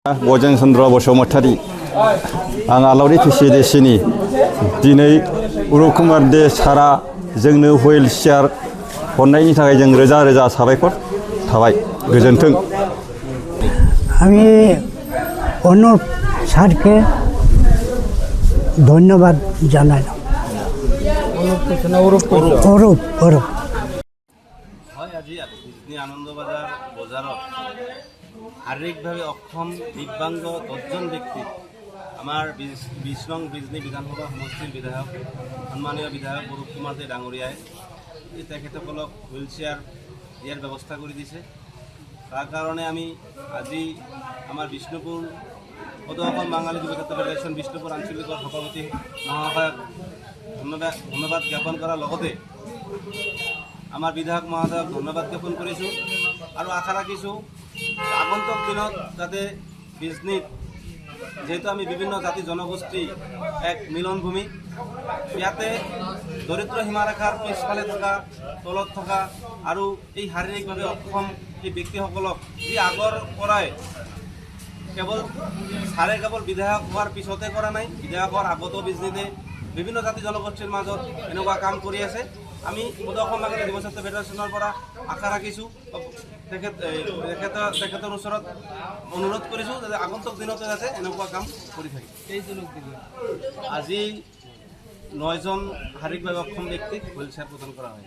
बजेन चन्द्र बसुमतारी आं आलावरि पिसिडिसिनि दिनै उरुप कुमार दे सारा जोंनो हुइल चेयार हरनायनि थाखाय जों रोजा रोजा साबायखर थाबाय गोजोन्थों। আমি অনুপ স্যারকে ধন্যবাদ জানালাম। অরূপ হয় আজি বিজনী আনন্দবাজাৰ বজাৰত শাৰীৰিকভাৱে অক্ষম দিব্যাংগ 10জন ব্যক্তিক আমাৰ 20 নং বিজনী বিধানসভা সমষ্টিৰ বিধায়ক সন্মানীয় বিধায়ক উৰুপ কুমাৰ দে ডাঙৰীয়াই তেখেতসকলক হুইল চেয়াৰ দিয়াৰ ব্যৱস্থা কৰি দিছে। তাৰ কাৰণে আমি আজি আমাৰ বিষ্ণুপুৰ সদৌ অসম বাঙালী যুৱক্ষেত্ৰ ফেডাৰেশ্যন বিষ্ণুপুৰ আঞ্চলিকৰ সভাপতি মহাশয়ক ধন্যবাদ জ্ঞাপন কৰাৰ লগতে আমাৰ বিধায়ক মহোদয়ক ধন্যবাদ জ্ঞাপন কৰিছোঁ আৰু আশা ৰাখিছোঁ আগন্তুক দিনত যাতে বিজনীত যেহেতু আমি বিভিন্ন জাতি জনগোষ্ঠী এক মিলনভূমি, ইয়াতে দৰিদ্ৰ সীমাৰেখাৰ পিছফালে থকা তলত থকা আৰু এই শাৰীৰিকভাৱে অক্ষম এই ব্যক্তিসকলক যি আগৰ পৰাই কেৱল ছাৰে কেৱল বিধায়ক হোৱাৰ পিছতে কৰা নাই, বিধায়ক হোৱাৰ আগতো বিজনীতে বিভিন্ন জাতি জনগোষ্ঠীৰ মাজত এনেকুৱা কাম কৰি আছে। আমি সদৌ অসম বাঙালী যুৱক্ষেত্ৰ ফেডাৰেশ্যনৰ পৰা আশা ৰাখিছোঁ, তেখেতৰ ওচৰত অনুৰোধ কৰিছোঁ যাতে আগন্তুক দিনতে যাতে এনেকুৱা কাম কৰি থাকে। আজি 9জন শাৰীৰিকভাৱে অক্ষম ব্যক্তিক হুইল চেয়াৰ প্ৰদান কৰা হয়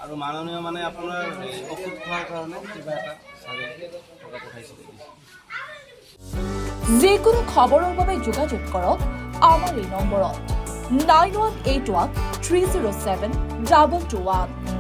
আৰু মাননীয় মানে আপোনাৰ ঔষধ খোৱাৰ কাৰণে কিবা এটা ছাৰে টকা পঠাইছিলে। যিকোনো খবৰৰ বাবে যোগাযোগ কৰক আমাৰ এই নম্বৰত 9181 307 221।